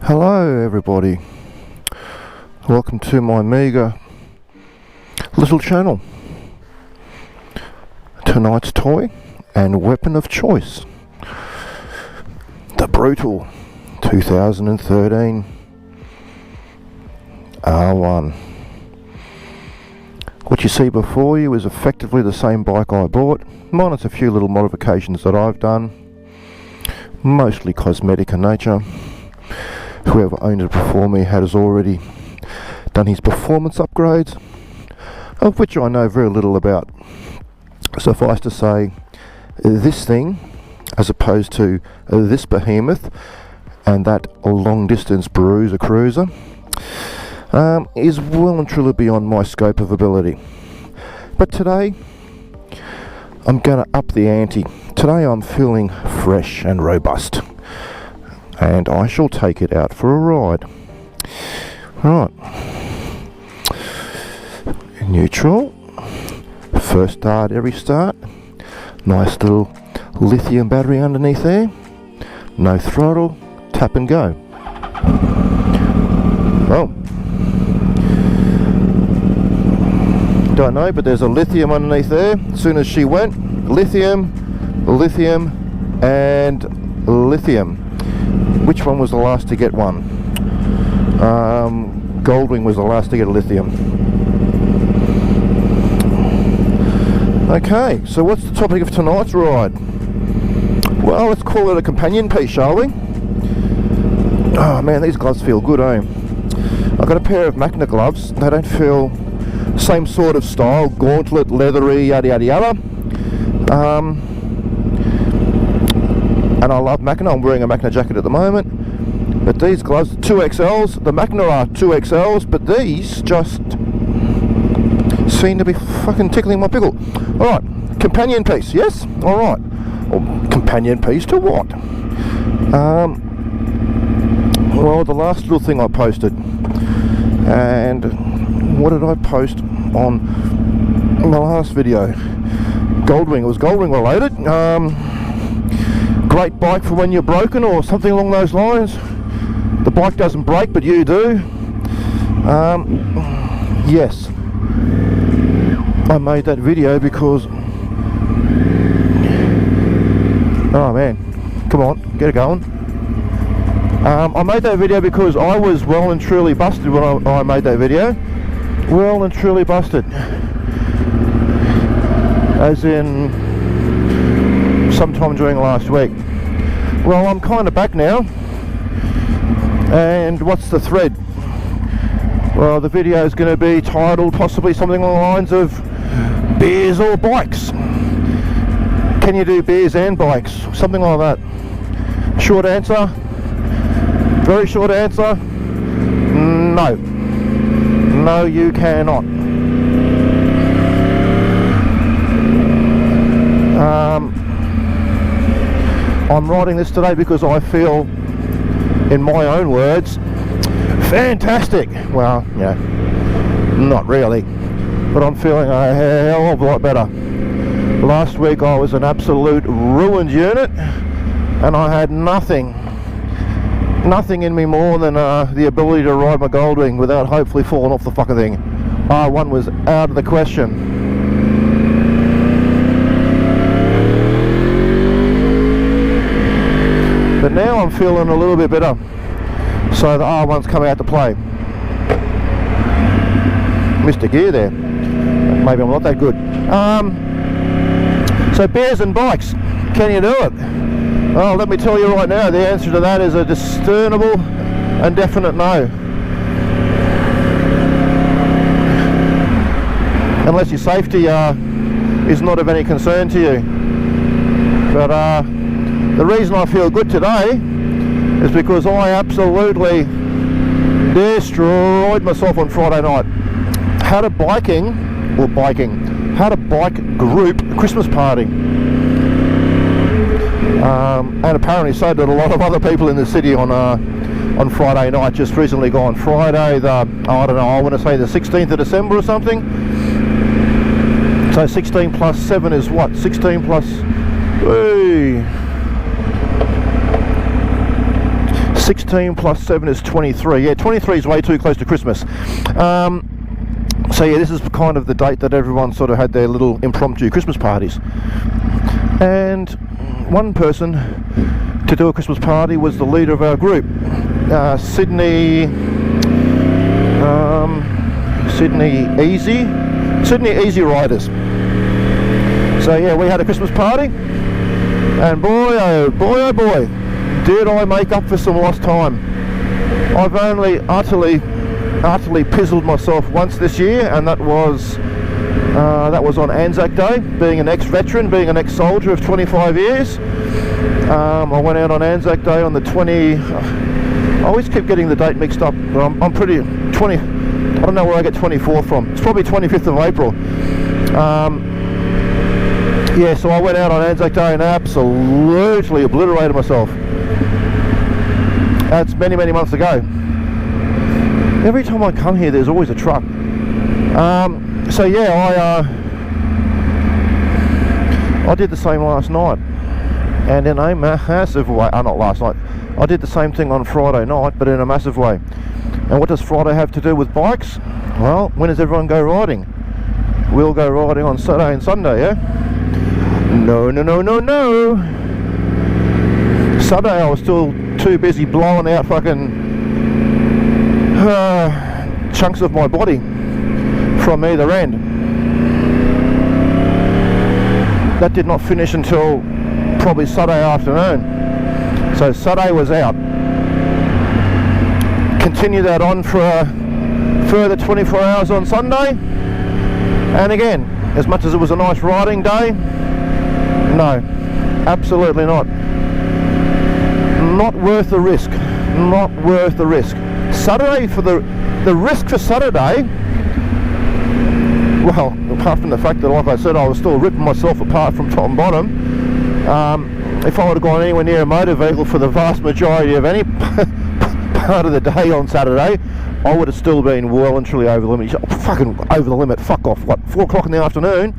Hello everybody, welcome to my meagre little channel. Tonight's toy and weapon of choice, the brutal 2013 R1. What you see before you is effectively the same bike I bought, minus a few little modifications that I've done, mostly cosmetic in nature. Whoever owned it before me has already done his performance upgrades, of which I know very little about. Suffice to say, this thing, as opposed to this behemoth and that long distance bruiser cruiser, is well and truly beyond my scope of ability. But today, I'm going to up the ante. Today I'm feeling fresh and robust, and I shall take it out for a ride. Right, neutral, first start every start, nice little lithium battery underneath there, no throttle, tap and go. Oh, don't know, but there's a lithium underneath there. As soon as she went, lithium, lithium and lithium. Which one was the last to get one? Goldwing was the last to get a lithium. Okay, so what's the topic of tonight's ride? Well, let's call it a companion piece, shall we? Oh man, these gloves feel good, eh? I've got a pair of Machina gloves. They don't feel same sort of style, gauntlet, leathery, yada yada yada. And I love Machina. I'm wearing a Machina jacket at the moment, but these gloves, 2XLs, the Machina are 2XLs, but these just seem to be fucking tickling my pickle. Alright, companion piece, yes? Alright. Well, companion piece to what? Well, the last little thing I posted, and what did I post on my last video? Goldwing. It was Goldwing related. Great bike for when you're broken or something along those lines. The bike doesn't break, but you do. Yes, I made that video because, oh man, come on, get it going. I made that video because I was well and truly busted when I made that video. Well and truly busted, as in sometime during last week. Well, I'm kind of back now, and what's the thread? Well, the video is going to be titled possibly something along the lines of beers or bikes. Can you do beers and bikes? Something like that. Short answer, very short answer, no. No, you cannot. I'm writing this today because I feel, in my own words, fantastic. Well, yeah, not really, but I'm feeling a hell of a lot better. Last week I was an absolute ruined unit, and I had nothing in me more than the ability to ride my Goldwing without hopefully falling off the fucking thing. R1 was out of the question. But now I'm feeling a little bit better, so the R1's coming out to play. Missed a gear there. Maybe I'm not that good. So beers and bikes, can you do it? Well, let me tell you right now, the answer to that is a discernible and definite no. Unless your safety is not of any concern to you. But the reason I feel good today is because I absolutely destroyed myself on Friday night. Had a bike group Christmas party. And apparently so did a lot of other people in the city on Friday night, just recently gone. Friday the, I don't know, I want to say the 16th of December or something. So 16 plus 7 is what? 16 plus... Hey, 16 plus 7 is 23. Yeah, 23 is way too close to Christmas. So yeah, this is kind of the date that everyone sort of had their little impromptu Christmas parties. And one person to do a Christmas party was the leader of our group, Sydney Easy Riders. So yeah, we had a Christmas party, and boy oh boy, did I make up for some lost time. I've only utterly pizzled myself once this year, and that was on Anzac Day. Being an ex-veteran, being an ex-soldier of 25 years, I went out on Anzac Day on the 20. I always keep getting the date mixed up, but I'm pretty 20. I don't know where I get 24 from. It's probably 25th of April. Yeah, so I went out on Anzac Day and absolutely obliterated myself. That's many months ago. Every time I come here, there's always a truck. So yeah, I did the same last night, and in a massive way. Not last night. I did the same thing on Friday night, but in a massive way. And what does Friday have to do with bikes? Well, when does everyone go riding? We'll go riding on Saturday and Sunday, yeah? No. Saturday I was still too busy blowing out fucking chunks of my body from either end. That did not finish until probably Saturday afternoon. So Saturday was out. Continue that on for a further 24 hours on Sunday, and again, as much as it was a nice riding day, no, absolutely not worth the risk. Not worth the risk. Saturday, for the risk for Saturday, well, apart from the fact that, like I said, I was still ripping myself apart from top and bottom, if I would have gone anywhere near a motor vehicle for the vast majority of any part of the day on Saturday, I would have still been well and truly over the limit. Fucking over the limit, fuck off. What, 4 o'clock in the afternoon?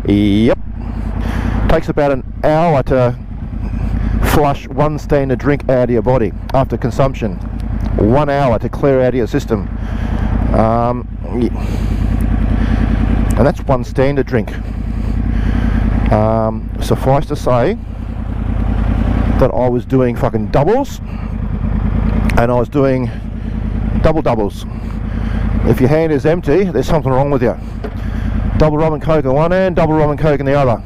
Yep. Takes about an hour to flush one standard drink out of your body after consumption. 1 hour to clear out of your system. And that's one standard drink. Suffice to say that I was doing fucking doubles, and I was doing doubles. If your hand is empty, there's something wrong with you. Double rum and coke in one hand, double rum and coke in the other.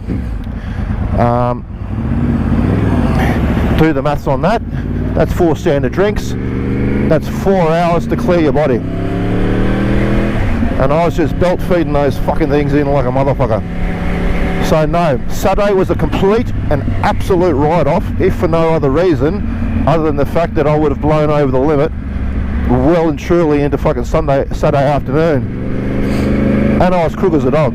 Do the maths on that. That's 4 standard drinks. That's 4 hours to clear your body. And I was just belt feeding those fucking things in like a motherfucker. So no, Saturday was a complete and absolute write-off, if for no other reason other than the fact that I would have blown over the limit well and truly into fucking Saturday afternoon, and I was crook as a dog.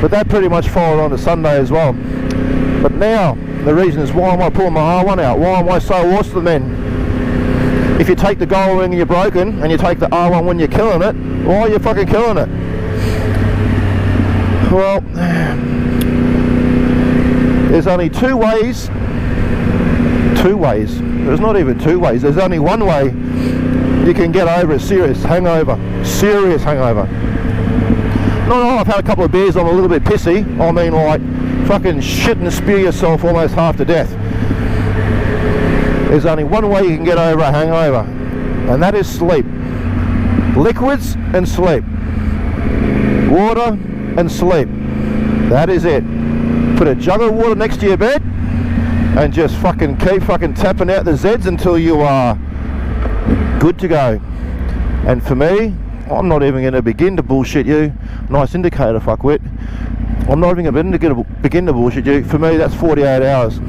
But that pretty much followed on to Sunday as well. But now the reason is, why am I pulling my R1 out? Why am I so awesome then? If you take the Goldwing and you're broken, and you take the R1 when you're killing it, why are you fucking killing it? Well, there's only two ways. There's not even 2 ways. There's only one way you can get over a serious hangover. Serious hangover. Not I've had a couple of beers, I'm a little bit pissy. I mean, like, fucking shit and spew yourself almost half to death. There's only one way you can get over a hangover, and that is sleep. Liquids and sleep. Water and sleep. That is it. Put a jug of water next to your bed and just fucking keep fucking tapping out the Zzzs until you are good to go. And for me, I'm not even going to begin to bullshit you. Nice indicator, fuckwit. I'm not even going to begin to bullshit you. For me, that's 48 hours.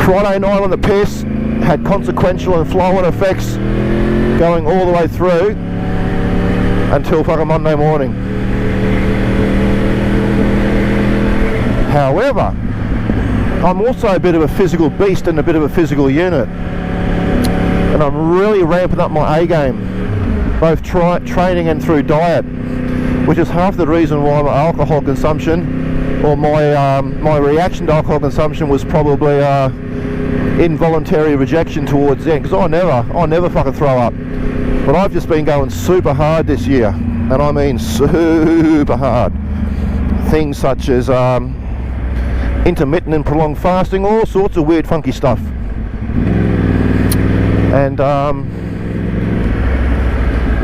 Friday night on the piss had consequential and flow-on effects going all the way through until fucking Monday morning. However, I'm also a bit of a physical beast and a bit of a physical unit, and I'm really ramping up my A game, both training and through diet, which is half the reason why my alcohol consumption or my reaction to alcohol consumption was probably involuntary rejection towards the end, because I never fucking throw up. But I've just been going super hard this year, and I mean super hard. Things such as intermittent and prolonged fasting, all sorts of weird funky stuff. And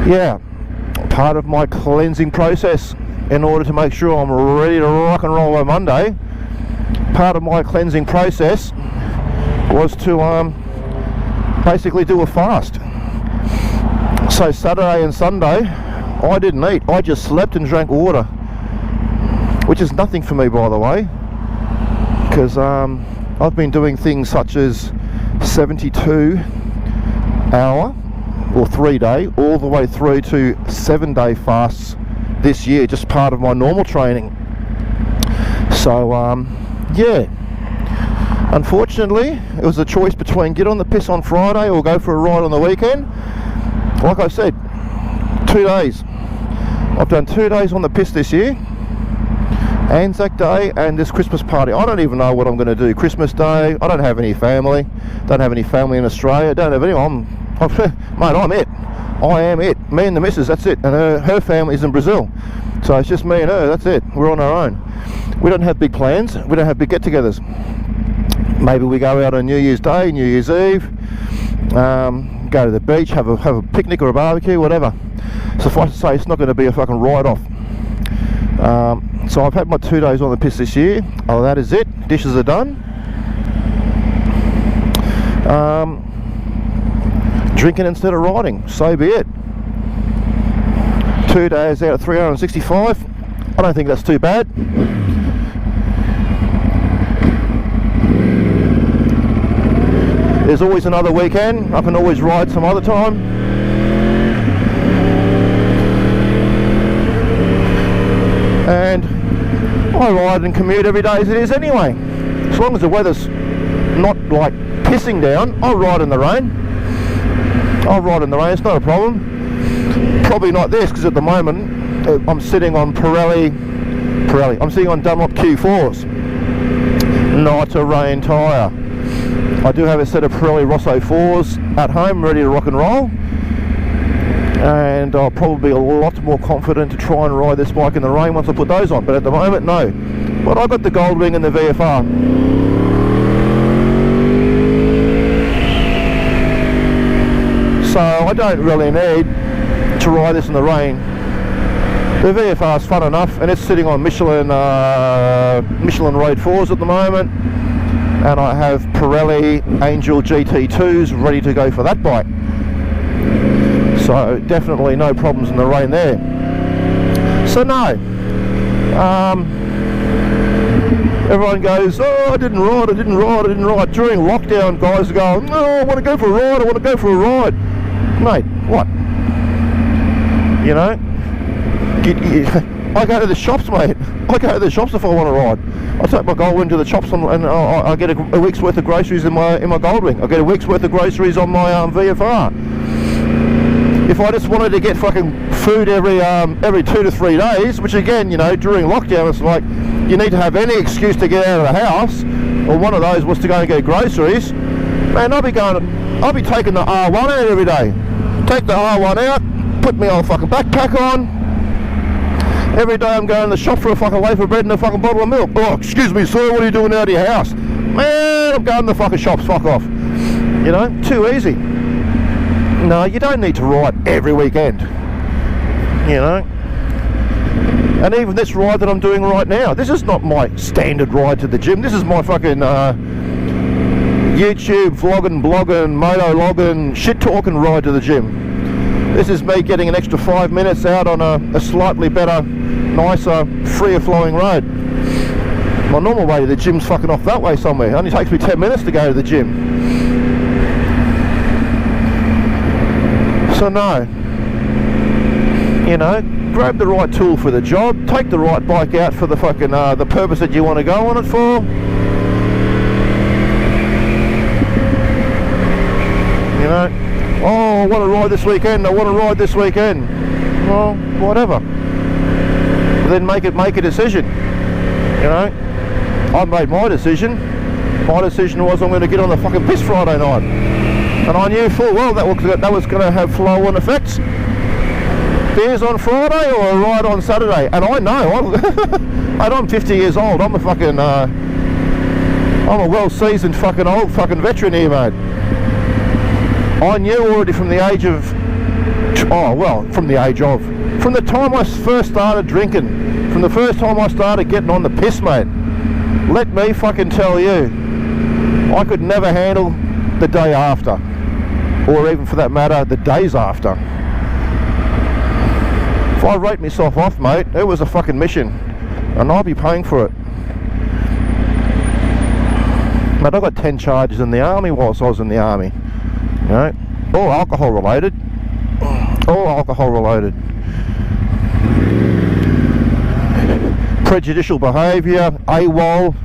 yeah, part of my cleansing process, in order to make sure I'm ready to rock and roll on Monday, part of my cleansing process was to basically do a fast. So Saturday and Sunday I didn't eat, I just slept and drank water, which is nothing for me, by the way, because I've been doing things such as 72 hour or 3 day all the way through to 7 day fasts this year, just part of my normal training. So yeah, unfortunately it was a choice between get on the piss on Friday or go for a ride on the weekend. Like I said, 2 days. I've done 2 days on the piss this year, Anzac Day and this Christmas party. I don't even know what I'm going to do Christmas Day. I don't have any family, in Australia, don't have anyone. Mate, I'm it. I am it. Me and the missus, that's it. And her family's in Brazil. So it's just me and her, that's it. We're on our own. We don't have big plans. We don't have big get-togethers. Maybe we go out on New Year's Day, New Year's Eve, go to the beach, have a picnic or a barbecue, whatever. Suffice to say, it's not going to be a fucking write-off. So I've had my 2 days on the piss this year. Oh, that is it. Dishes are done. Drinking instead of riding, so be it. 2 days out of 365. I don't think that's too bad. There's always another weekend. I can always ride some other time. And I ride and commute every day as it is anyway. As long as the weather's not like pissing down, I'll ride in the rain. It's not a problem. Probably not this, because at the moment I'm sitting on I'm sitting on Dunlop Q4s, not a rain tyre. I do have a set of Pirelli Rosso 4s at home ready to rock and roll, and I'll probably be a lot more confident to try and ride this bike in the rain once I put those on, but at the moment, no. But I've got the Goldwing and the VFR. So I don't really need to ride this in the rain. The VFR is fun enough, and it's sitting on Michelin Road 4s at the moment, and I have Pirelli Angel GT2s ready to go for that bike. So definitely no problems in the rain there. So no. Everyone goes, oh, I didn't ride. During lockdown, guys are going, oh, I want to go for a ride. Mate, what? You know? I go to the shops, mate. I go to the shops if I want to ride. I take my Goldwing to the shops and I get a week's worth of groceries in my Goldwing. I get a week's worth of groceries on my VFR. If I just wanted to get fucking food every 2 to 3 days, which again, you know, during lockdown, it's like you need to have any excuse to get out of the house, or one of those was to go and get groceries. Man, I'll be taking the R1 out every day. Take the R1 out, put my old fucking backpack on. Every day I'm going to the shop for a fucking loaf of bread and a fucking bottle of milk. Oh, excuse me, sir, what are you doing out of your house? Man, I'm going to the fucking shops, fuck off. You know, too easy. No, you don't need to ride every weekend. You know? And even this ride that I'm doing right now, this is not my standard ride to the gym. This is my fucking YouTube vlogging, blogging, moto-logging, shit-talking ride to the gym. This is me getting an extra 5 minutes out on a slightly better, nicer, freer flowing road. My normal way to the gym's fucking off that way somewhere. It only takes me 10 minutes to go to the gym. So no. You know, grab the right tool for the job, take the right bike out for the fucking the purpose that you want to go on it for. You know, oh, I want to ride this weekend. Well, whatever. Then make a decision. You know, I made my decision. My decision was I'm going to get on the fucking piss Friday night, and I knew full well that was going to have flow-on effects. Beers on Friday or a ride on Saturday, and I know and I'm 50 years old. I'm a fucking I'm a well-seasoned fucking old fucking veteran here, mate. I knew already from the age of from the time I first started drinking, from the first time I started getting on the piss, mate. Let me fucking tell you, I could never handle the day after, or even for that matter, the days after. If I wrote myself off, mate, it was a fucking mission, and I'll be paying for it. Mate, I got 10 charges in the army whilst I was in the army. You know, all alcohol related. All alcohol related. Prejudicial behaviour, AWOL.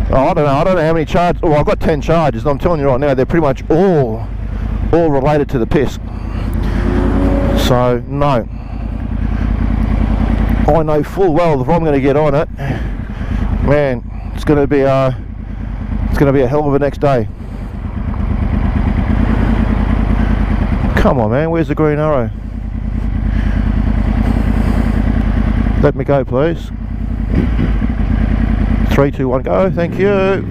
I don't know how many charges. Oh, I've got 10 charges, and I'm telling you right now, they're pretty much all related to the piss. So, no. I know full well if I'm going to get on it, man, it's going to be a hell of a next day. Come on, man, where's the green arrow? Let me go, please. 3, 2, 1, go. Thank you.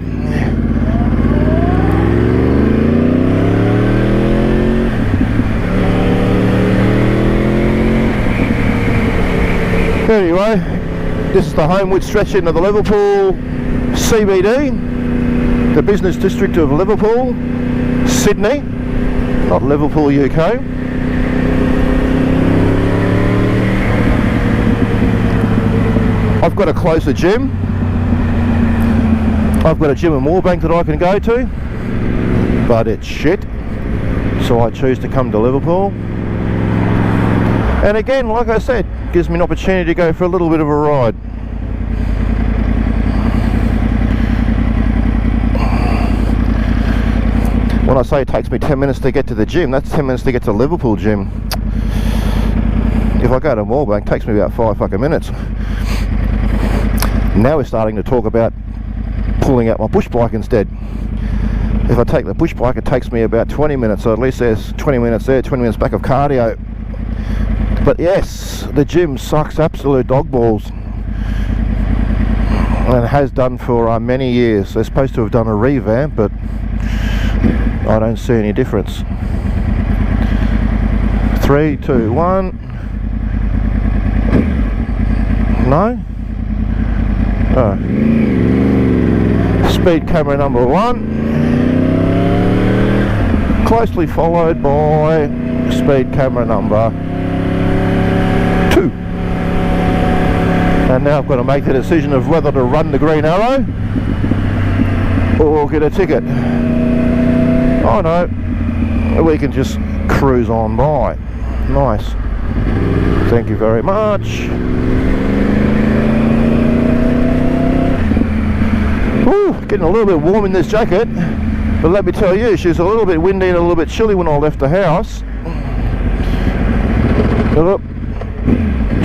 Anyway, this is the homeward stretching of the Liverpool CBD, the business district of Liverpool, Sydney, not Liverpool, UK. I've got a closer gym. I've got a gym in Moorebank that I can go to, but it's shit, so I choose to come to Liverpool. And again, like I said, gives me an opportunity to go for a little bit of a ride. When I say it takes me 10 minutes to get to the gym, that's 10 minutes to get to Liverpool gym. If I go to Moorebank, it takes me about 5 fucking minutes. Now we're starting to talk about pulling out my push bike instead. If I take the push bike, it takes me about 20 minutes, so at least there's 20 minutes there, 20 minutes back of cardio. But yes, the gym sucks absolute dog balls, and it has done for many years. They're supposed to have done a revamp, but I don't see any difference. 3, 2, 1. No? Oh. Speed camera number 1, closely followed by speed camera number 2. And now I've got to make the decision of whether to run the green arrow or get a ticket. Oh no, we can just cruise on by. Nice. Thank you very much. Ooh, getting a little bit warm in this jacket, but let me tell you, she's a little bit windy and a little bit chilly when I left the house.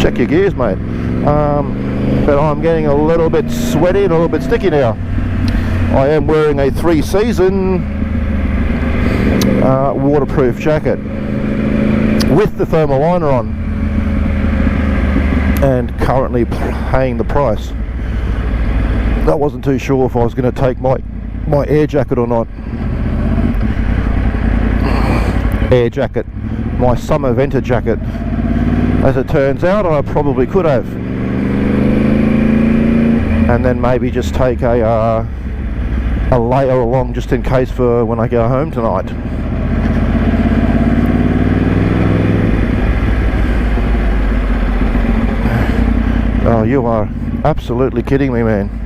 Check your gears, mate. But I'm getting a little bit sweaty and a little bit sticky now. I am wearing a 3-season waterproof jacket with the thermal liner on, and currently paying the price. I wasn't too sure if I was going to take my air jacket or not. Air jacket, my summer venter jacket. As it turns out, I probably could have, and then maybe just take a layer along just in case for when I go home tonight. Oh, you are absolutely kidding me, man.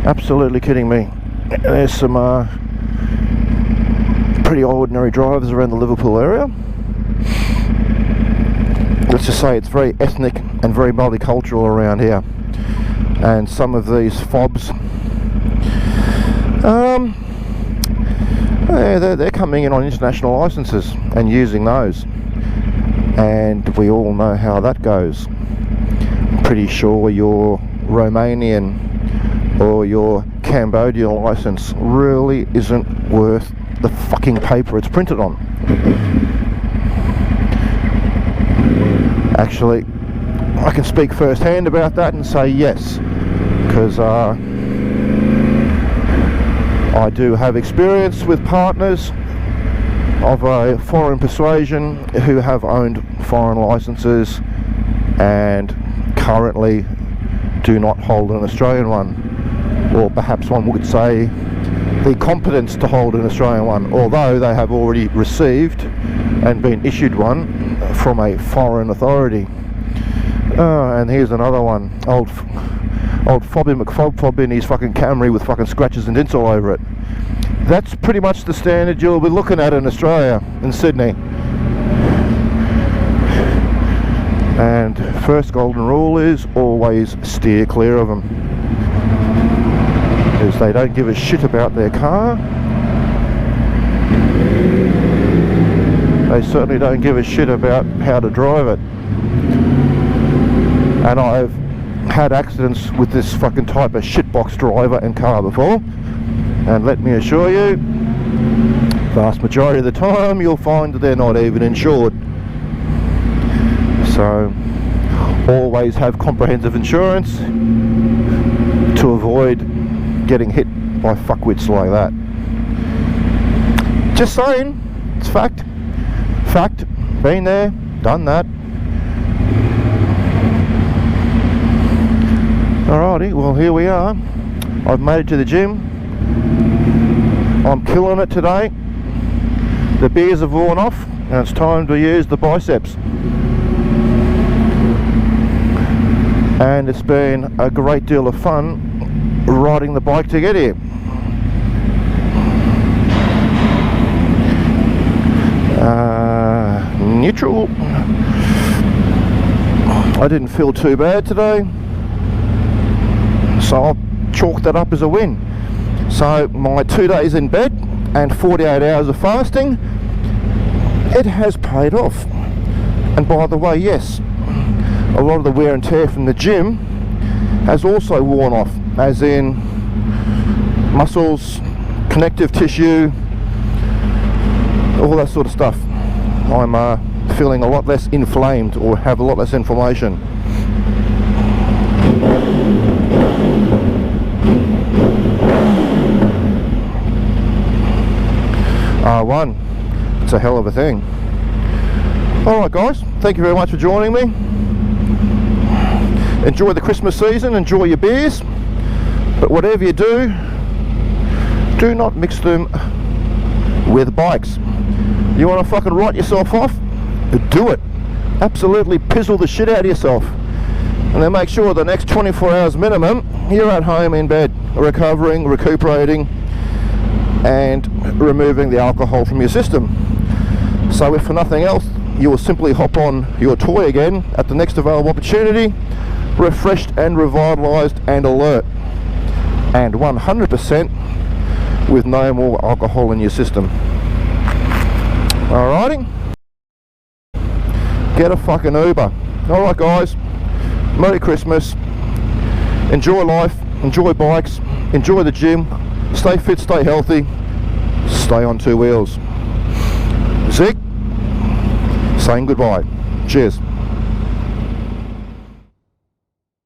Absolutely kidding me. There's some pretty ordinary drivers around the Liverpool area. Let's just say it's very ethnic and very multicultural around here. And some of these fobs, they're coming in on international licenses and using those. And we all know how that goes. Pretty sure your Romanian or your Cambodian license really isn't worth the fucking paper it's printed on. Actually, I can speak firsthand about that and say yes, because I do have experience with partners of a foreign persuasion who have owned foreign licenses and currently do not hold an Australian one, or perhaps one would say the competence to hold an Australian one, although they have already received and been issued one from a foreign authority. And here's another one, old Fobby McFob in his fucking Camry with fucking scratches and dents all over it. That's pretty much the standard you'll be looking at in Australia, in Sydney. And first golden rule is always steer clear of them, because they don't give a shit about their car. They certainly don't give a shit about how to drive it. And I've had accidents with this fucking type of shitbox driver and car before, and let me assure you, vast majority of the time you'll find that they're not even insured. So always have comprehensive insurance to avoid getting hit by fuckwits like that. Just saying, it's fact. Fact, been there, done that. Alrighty, well here we are. I've made it to the gym. I'm killing it today. The beers have worn off and it's time to use the biceps. And it's been a great deal of fun riding the bike to get here. Neutral. I didn't feel too bad today, so I'll chalk that up as a win. So my 2 days in bed and 48 hours of fasting, it has paid off. And by the way, yes, a lot of the wear and tear from the gym has also worn off, as in muscles, connective tissue, all that sort of stuff. I'm feeling a lot less inflamed, or have a lot less inflammation. R1, it's a hell of a thing. Alright guys, thank you very much for joining me. Enjoy the Christmas season, enjoy your beers, but whatever you do, do not mix them with bikes. You want to fucking write yourself off? Do it. Absolutely pizzle the shit out of yourself. And then make sure the next 24 hours minimum, you're at home in bed, recovering, recuperating, and removing the alcohol from your system. So if for nothing else, you will simply hop on your toy again at the next available opportunity, refreshed and revitalized and alert, and 100% with no more alcohol in your system. Alrighty, get a fucking Uber. Alright guys, Merry Christmas, enjoy life, enjoy bikes, enjoy the gym, stay fit, stay healthy, stay on two wheels. Zig, saying goodbye. Cheers.